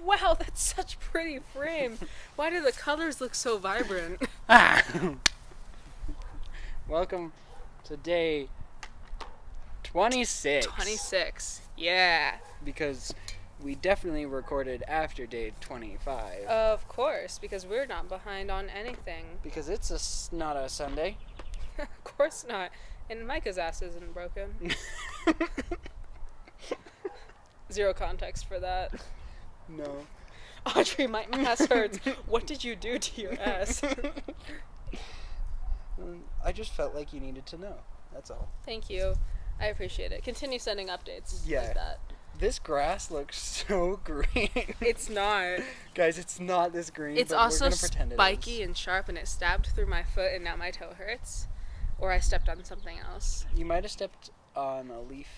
Wow, that's such pretty frame. Why do the colors look so vibrant? Welcome to day 26. 26. Yeah. Because we definitely recorded after day 25. Of course, because we're not behind on anything. Because it's not a Sunday. Of course not. And Micah's ass isn't broken. Zero context for that. No. Audrey, my ass hurts. What did you do to your ass? I just felt like you needed to know. That's all. Thank you. I appreciate it. Continue sending updates like that. This grass looks so green. It's not. Guys, it's not this green. It's but also we're gonna pretend it spiky is. and sharp, and it stabbed through my foot, and now my toe hurts. Or I stepped on something else. You might have stepped on a leaf,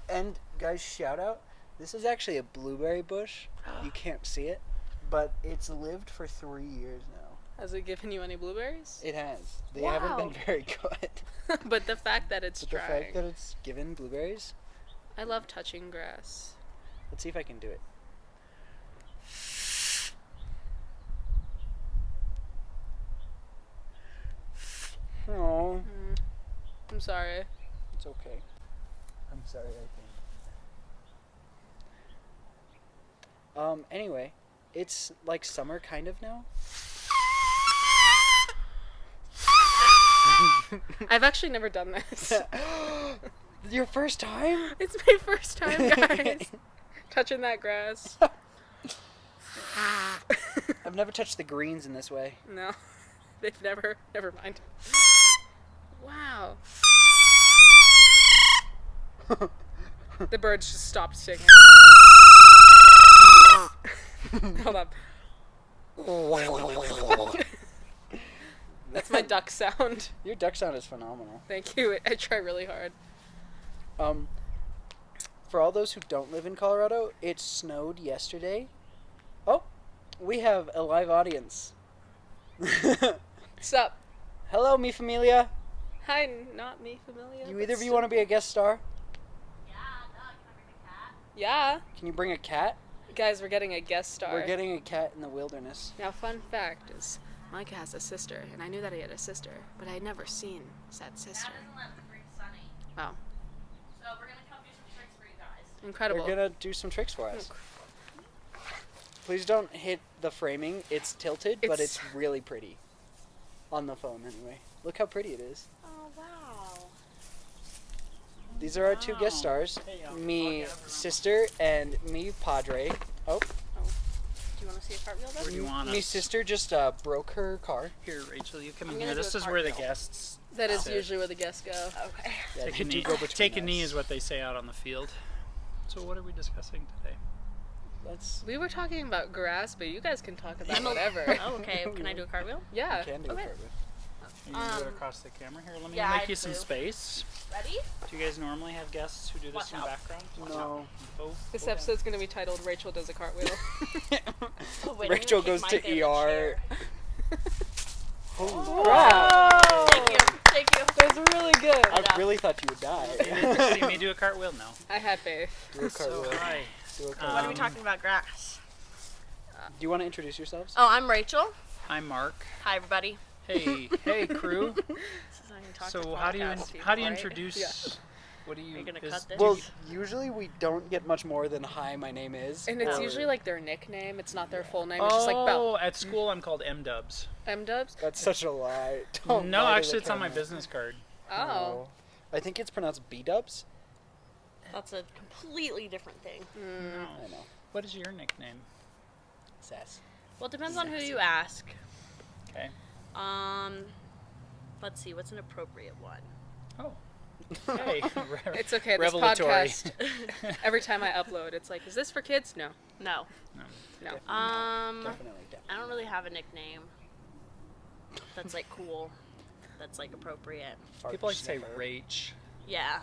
and guys, shout out. This is actually a blueberry bush. You can't see it, but it's lived for 3 years now. Has it given you any blueberries? It has. They Wow. haven't been very good. But the fact that it's But the drying. fact that it's given blueberries. I love touching grass. Let's see if I can do it. Oh, I'm sorry. it's okay. I'm sorry, I think. Anyway, it's like summer kind of now. I've actually never done this. Your first time? It's my first time, guys. Touching that grass. I've never touched the greens in this way. No. They've never mind. Wow. The birds just stopped singing. Hold up. That's my duck sound. Your duck sound is phenomenal. Thank you. I try really hard. For all those who don't live in Colorado, it snowed yesterday. Oh, we have a live audience. Sup? Hello, mi familia. Hi, not me, familia. You either of you want to be a guest star? Yeah. Can you bring a cat? Guys, we're getting a guest star. We're getting a cat in the wilderness. Now, fun fact is, Micah has a sister, and I knew that he had a sister, but I had never seen said sister. Dad doesn't let me bring Sunny. Oh, So we're gonna come do some tricks for you guys. incredible. They're gonna do some tricks for us. Please don't hit the framing. It's tilted, but it's really pretty. On the phone, anyway. Look how pretty it is. Oh wow. These are our two guest stars. Me, sister, and me, Padre. Oh, Do you want to see a cartwheel, though? Where do you want me us? sister just broke her car. Here, Rachel, you come I'm in gonna here. do This a is where the cartwheel. guests That is sit. usually where the guests go. Okay. Yeah, Take a you knee. go between Take a us. knee is what they say out on the field. So what are we discussing today? Let's. We were talking about grass, but you guys can talk about I'm a- whatever. Oh, okay. Can I do a cartwheel? Yeah. Can do Okay. it. You can do it across the camera here. Let me yeah, make I you some do. space. Ready? Do you guys normally have guests who do this Watch in out. the background? No. Oh, This oh, yeah. episode's going to be titled Rachel Does a Cartwheel. Oh, wait, Rachel I'm gonna goes kick to Micah in the ER. chair. Holy crap! Thank you. Thank you. That was really good. I really thought you would You need to die. see me do a cartwheel now. I had faith. Do a So, cartwheel. hi. Do a What cartwheel. are we talking about? Grass. Do you want to introduce yourselves? Oh, I'm Rachel. I'm Mark. Hi, everybody. Hey, hey, crew. This is how you talk to So how do you podcast how do you people, right? introduce? Yeah. What do you? Are you gonna is- cut this? Well, usually we don't get much more than "Hi, my name is." And it's or- usually like their nickname. It's not their full name. It's just like Bell. Oh, at school I'm called M-Dubs. M-dubs? That's such a lie. Don't No, lie to actually the it's on my camera. business card. Oh. No. I think it's pronounced B-dubs. That's a completely different thing. No. I know. What is your nickname? Sass. Well, it depends on who you ask. Okay. Let's see. What's an appropriate one? Oh. Hey. It's okay. This Revelatory. podcast, every time I upload, it's like, is this for kids? No. No. No. Definitely. I don't really have a nickname that's like cool. That's like appropriate. People like to say sniffer. Rach. Yeah.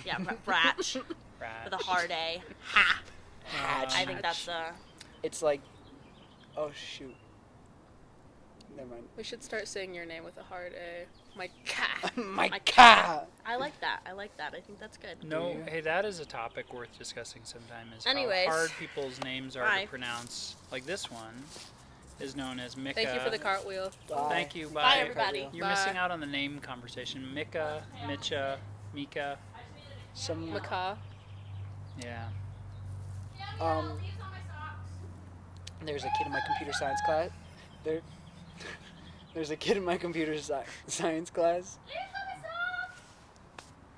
Yeah, Ratch Rat. with a hard A. Ha. Hatch. I think that's It's like, oh shoot. Never mind. We should start saying your name with a hard A. Micah. Micah. I like that. I think that's good. No, Yeah. hey, that is a topic worth discussing sometime. Is Anyways. how hard people's names are Bye. to pronounce. Like this one is known as Mika. Thank you for the cartwheel. Bye. Thank you. Bye. Bye, everybody. You're Bye. missing out on the name conversation. Mika, Mitcha, Mika. Some Macaw. Yeah. There's a kid in my computer science class. There's a kid in my computer science class.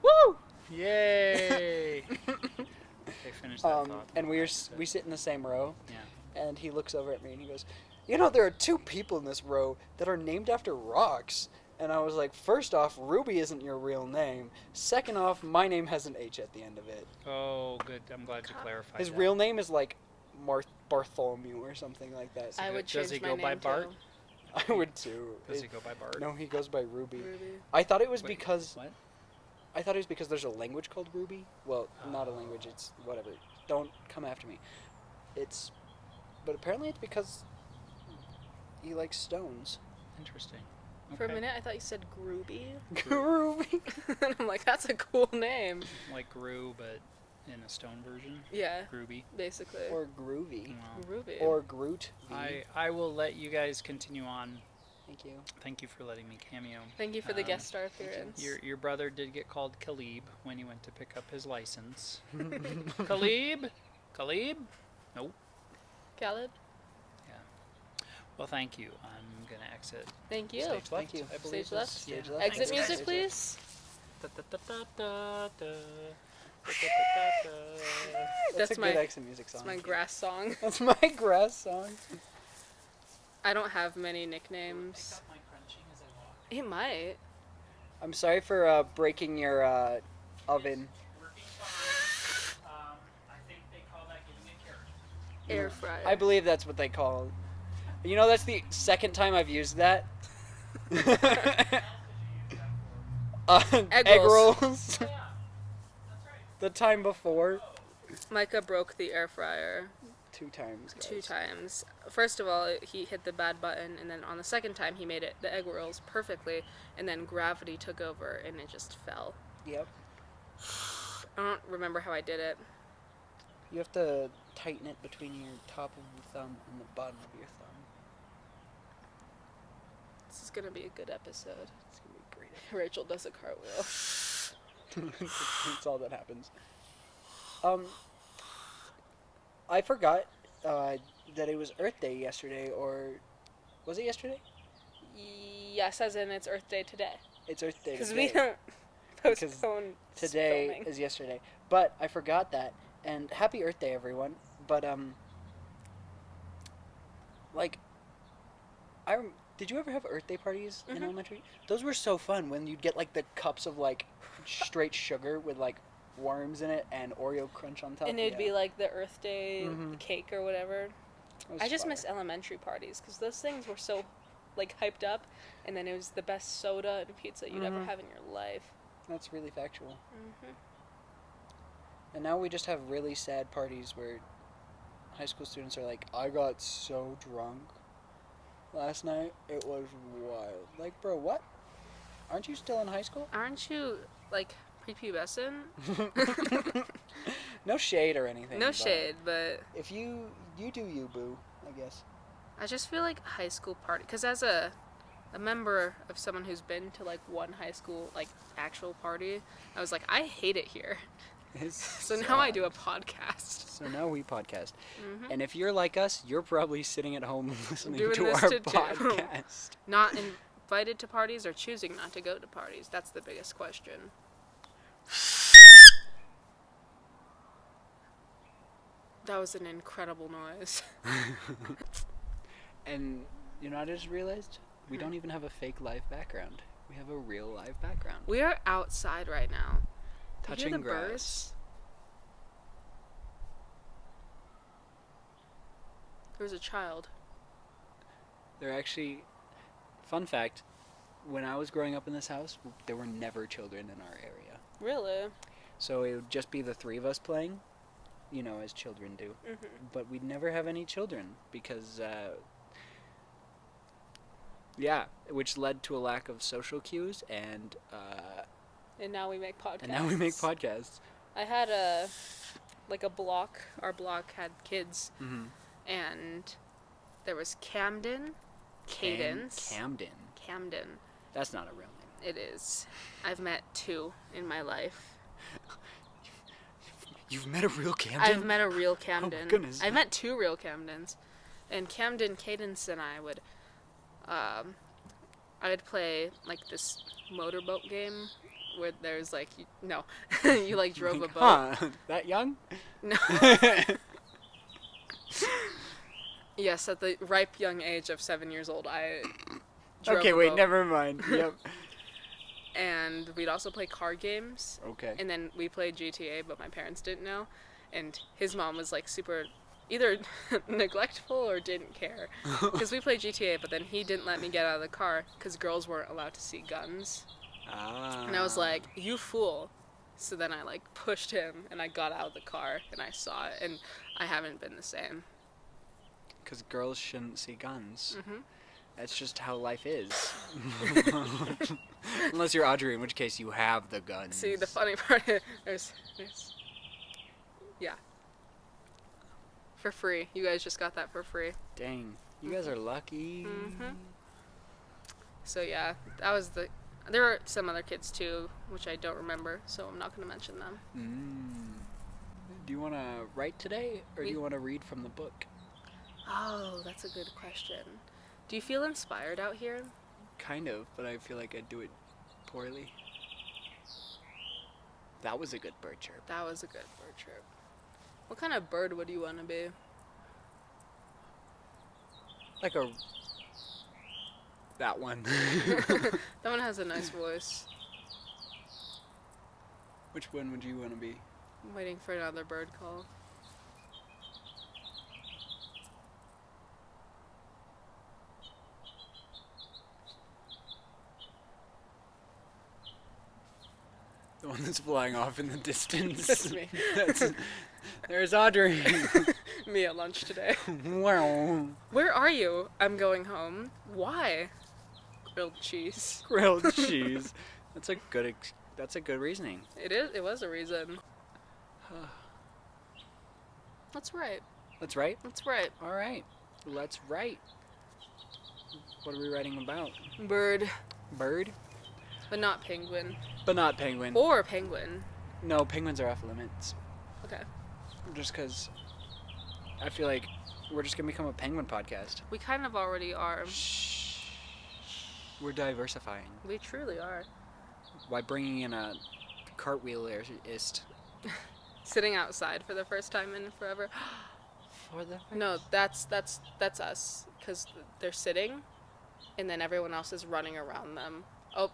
Woo! Yay! They finished that thought. And we sit in the same row. Yeah. And he looks over at me and he goes, "You know, there are 2 people in this row that are named after rocks." And I was like, first off, Ruby isn't your real name. Second off, my name has an H at the end of it. Oh, good. I'm glad you clarified His that. real name is like Bartholomew or something like that. I would change Does he my go name by Bart? too. I would too. Does he go by Bart? No, he goes by Ruby. Ruby. I thought it was Wait, because What? I thought it was because there's a language called Ruby. Well, not a language. It's whatever. Don't come after me. But apparently it's because he likes stones. Interesting. For a Okay. minute, I thought you said Grooby. Ruby. And I'm like, that's a cool name. Like Gru, but in a stone version. Yeah, Groovy. basically. Or Groovy. Wow. Ruby. Or Groot. I will let you guys continue on. Thank you. Thank you for letting me cameo. Thank you for the Um, guest star appearance. Your brother did get called Khalib when he went to pick up his license. Khalib? Khalib? Nope. Caleb, Well, thank you. I'm going to exit. thank you. Stage left, Thank you. I believe Stage left? is- Stage yeah. left. Exit Thanks, music, guys. please. That's That's a my- good exit music song. It's my grass song. That's my grass song. I don't have many nicknames. He might. I'm sorry for breaking your oven. Air fryer. I believe that's what they call it. You know, that's the second time I've used that. Egg rolls. The time before. Micah broke the air fryer 2 times. Guys. 2 times. First of all, he hit the bad button, and then on the second time, he made the egg rolls perfectly, and then gravity took over, and it just fell. Yep. I don't remember how I did it. You have to tighten it between your top of your thumb and the bottom of your thumb. This is gonna be a good episode. It's gonna be great. Rachel does a cartwheel. That's all that happens. I forgot that it was Earth Day yesterday, or was it yesterday? Yes, as in it's Earth Day today. It's Earth Day Because today. we don't postpone Today filming. is yesterday, but I forgot that. And happy Earth Day, everyone. But like, did you ever have Earth Day parties in Mhm. elementary? Those were so fun when you'd get like the cups of like straight sugar with like worms in it and Oreo crunch on top. And it'd be like the Earth Day Mhm. cake or whatever. It was I just fire. miss elementary parties because those things were so like hyped up, and then it was the best soda and pizza you'd ever Mhm. have in your life. That's really factual. Mm-hmm. And now we just have really sad parties where high school students are like, I got so drunk last night, it was wild. Like, bro, what? Aren't you still in high school? Aren't you like prepubescent? No shade or anything. No but shade, but If you do you, boo, I guess. I just feel like high school party, because as a member of someone who's been to like one high school like actual party, I was like, I hate it here. So now I do a podcast. So now we podcast. Mhm. And if you're like us, you're probably sitting at home listening Doing to this our to do. podcast. Not invited to parties or choosing not to go to parties. That's the biggest question. That was an incredible noise. And you know what I just realized? We don't even have a fake live background. We have a real live background. We are outside right now. Do you Touching hear the grass. birds? There's a child. They're actually, fun fact, when I was growing up in this house, there were never children in our area. Really? So it would just be the 3 of us playing, you know, as children do. Mm-hmm. But we'd never have any children because Yeah, which led to a lack of social cues, and now we make podcasts. podcasts. I had a block. Our block had kids, Mm-hmm. and there was Camden, Cadence. Camden. That's not a real name. It is. I've met 2 in my life. You've met a real Camden? I've met a real Camden. Oh, my goodness. I've met 2 real Camdens. And Camden, Cadence, and I would play like this motorboat game where there's like you like drove a boat. Huh, that young? No. Yes, at the ripe young age of 7 years old, I drove Okay, a wait, boat. never mind. Yep. And we'd also play card games. Okay. And then we played GTA, but my parents didn't know. And his mom was like super either neglectful or didn't care. Because we played GTA, but then he didn't let me get out of the car because girls weren't allowed to see guns. Ah. And I was like, you fool. So then I like pushed him and I got out of the car and I saw it and I haven't been the same. Because girls shouldn't see guns. Mm-hmm. That's just how life is. Unless you're Audrey, in which case you have the guns. See, the funny part is, yeah. For free. You guys just got that for free. Dang. You guys are lucky. Mm-hmm. So yeah, that was there were some other kids too, which I don't remember, so I'm not going to mention them. Do you want to write today, or do you want to read from the book? Oh, that's a good question. Do you feel inspired out here? Kind of, but I feel like I do it poorly. That was a good bird chirp. That was a good bird chirp. What kind of bird would you want to be? Like that one. That one has a nice voice. Which one would you want to be? I'm waiting for another bird call. The one that's flying off in the distance. That's me. There's Audrey. Me at lunch today. Wow. Where are you? I'm going home. Why? Grilled cheese. Grilled cheese. That's a good reasoning. It is. It was a reason. Let's write. Let's write? Let's write. All right. Let's write. What are we writing about? Bird. Bird? But not penguin. But not penguin. Or penguin. No, penguins are off limits. Okay. Just because I feel like we're just going to become a penguin podcast. We kind of already are. Shh. We're diversifying. We truly are. By bringing in a cartwheelist. Sitting outside for the first time in forever. For the No, that's us. Because they're sitting, and then everyone else is running around them. Oh,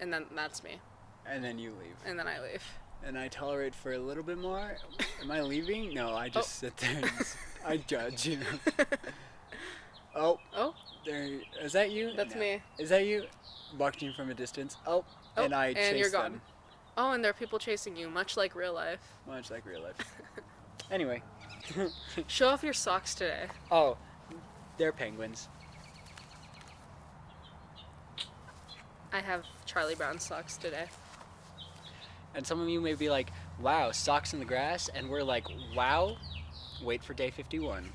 and then that's me. And then you leave. And then I leave. And I tolerate for a little bit more. Am I leaving? No, I just sit there and I judge you. Oh. Oh. There. Is that you? That's No. me. Is that you? Watching from a distance. Oh. And I chase and you're them. gone. Oh, and there are people chasing you, much like real life. Much like real life. Anyway. Show off your socks today. Oh. They're penguins. I have Charlie Brown socks today. And some of you may be like, wow, socks in the grass. And we're like, wow, wait for day 51.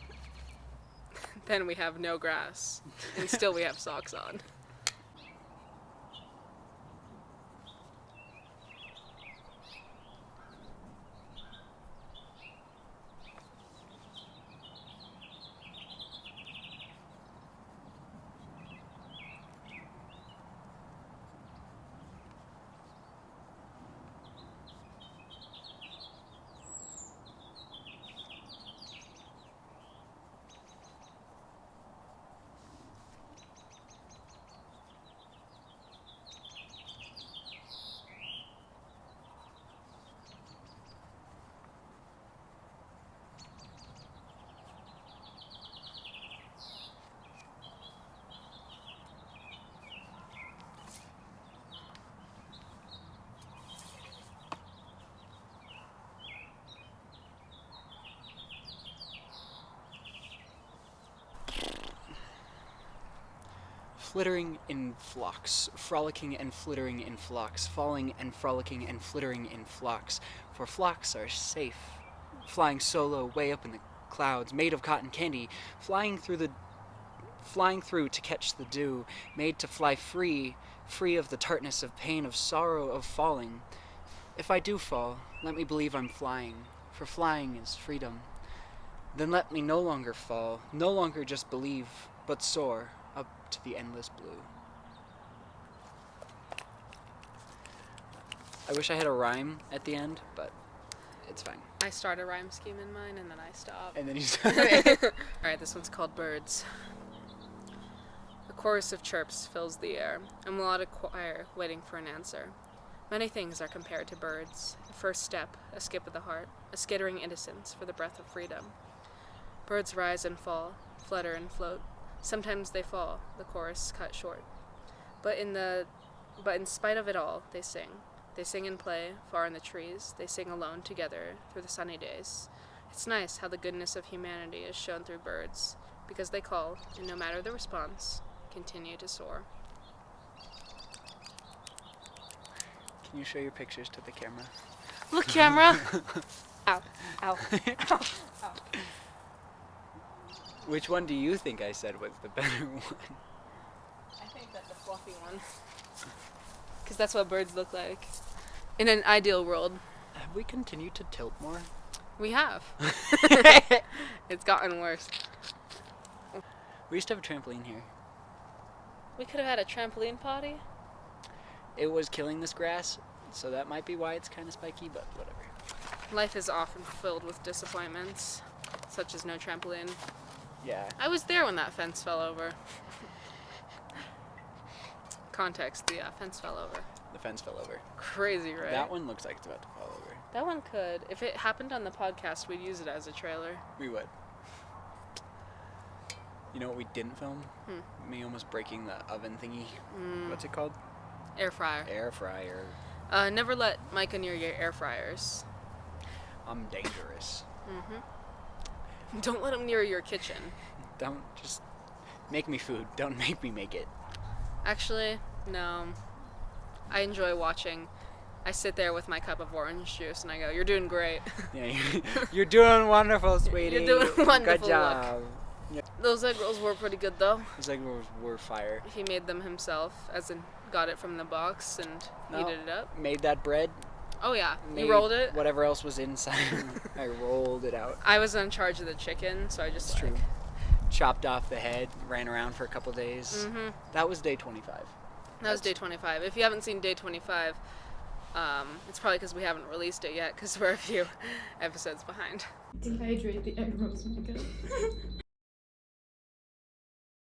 Then we have no grass. And still we have socks on. flittering in flocks, frolicking and flittering in flocks, falling and frolicking and flittering in flocks, for flocks are safe, flying solo way up in the clouds, made of cotton candy, flying through to catch the dew, made to fly free of the tartness of pain, of sorrow, of falling. If I do fall, let me believe I'm flying, for flying is freedom. Then let me no longer fall, no longer just believe, but soar up to the endless blue. I wish I had a rhyme at the end, but it's fine. I start a rhyme scheme in mine and then I stop. And then you Alright, this one's called Birds. A chorus of chirps fills the air, a melodic choir waiting for an answer. Many things are compared to birds. A first step, a skip of the heart, a skittering innocence for the breath of freedom. Birds rise and fall, flutter and float. Sometimes they fall, the chorus cut short. But in spite of it all, they sing. They sing and play, far in the trees. They sing alone together through the sunny days. It's nice how the goodness of humanity is shown through birds, because they call, and no matter the response, continue to soar. Can you show your pictures to the camera? Look, camera! Ow. Ow. Ow. Ow. Which one do you think I said was the better one? I think that the fluffy one. Because that's what birds look like. In an ideal world. Have we continued to tilt more? We have. It's gotten worse. We used to have a trampoline here. We could have had a trampoline potty. It was killing this grass, so that might be why it's kind of spiky, but whatever. Life is often filled with disappointments, such as no trampoline. Yeah. I was there when that fence fell over. Context, the fence fell over. The fence fell over. Crazy, right? That one looks like it's about to fall over. That one could. If it happened on the podcast, we'd use it as a trailer. We would. You know what we didn't film? Me almost breaking the oven thingy. What's it called? Air fryer. Air fryer. Never let Micah near your air fryers. I'm dangerous. Don't let him near your kitchen. Don't just make me food. Don't make me make it. Actually, no. I enjoy watching. I sit there with my cup of orange juice and I go, "You're doing great." Yeah, you're doing wonderful, sweetie. You're doing wonderful. Good job. Yeah. Those egg rolls were pretty good, though. Those egg rolls were fire. He made them himself, as in got it from the box and heated it up. Made that bread. Oh yeah, Made you rolled it. Whatever else was inside, I rolled it out. I was in charge of the chicken, so I just It's true. Chopped off the head, ran around for a couple days. That was day 25. That was day 25. If you haven't seen day 25, it's probably because we haven't released it yet, because we're a few episodes behind. Dehydrate the egg rolls, Micah.